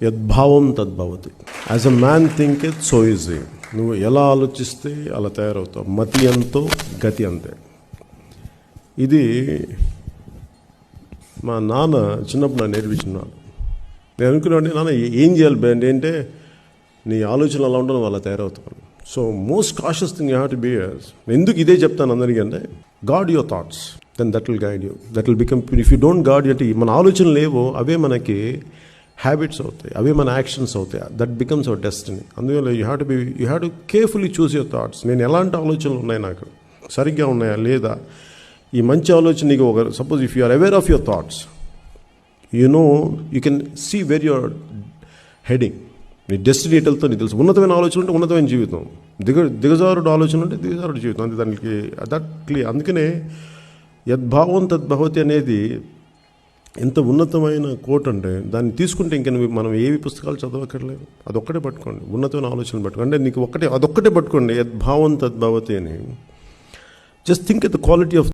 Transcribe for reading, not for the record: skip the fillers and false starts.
యద్భావం తద్భవతి. As a man thinketh so is he. నువ్వు ఎలా ఆలోచిస్తే అలా తయారవుతావు. మతి ఎంతో గతి అంతే. ఇది మా నాన్న చిన్నప్పుడు నాకు నేర్పించున్నాడు. నేను అనుకున్నాను, నాన్న ఏం చేయాలి బ్యాండ్ అంటే నీ ఆలోచనలు అలా ఉండడం అలా తయారవుతాను. So most cautious thing you have to be. ఎందుకు ఇదే చెప్తాను అందరికీ అంటే, guard your thoughts, then that will guide you, that will become. If you don't guard అంటే మన ఆలోచనలు లేవో అవే మనకి హ్యాబిట్స్ అవుతాయి, అవే మన యాక్షన్స్ అవుతాయి. That becomes our destiny. అందువల్ల you have to carefully choose your thoughts. నేను ఎలాంటి ఆలోచనలు ఉన్నాయి, నాకు సరిగ్గా ఉన్నాయా లేదా, ఈ మంచి ఆలోచన నీకు ఒక suppose if you are aware of your thoughts, you know you can see where your heading. నీ డెస్టినీ ఎటల్తో నీకు తెలుసు. ఉన్నతమైన ఆలోచన ఉంటే ఉన్నతమైన జీవితం, దిగజారుడు ఆలోచన ఉంటే దిగజారుడు జీవితం. అంతే, దానికి దట్ క్లియర్. అందుకనే యద్భావం తద్భవతి అనేది ఎంత ఉన్నతమైన కోట్ అంటే, దాన్ని తీసుకుంటే ఇంకా మనం ఏవి పుస్తకాలు చదవక్కర్లేదు. అదొక్కటే పట్టుకోండి, ఉన్నతమైన ఆలోచన పట్టుకోండి. అంటే నీకు అదొక్కటే పట్టుకోండి, యద్భావం తద్భవతి అని. Just think at the quality of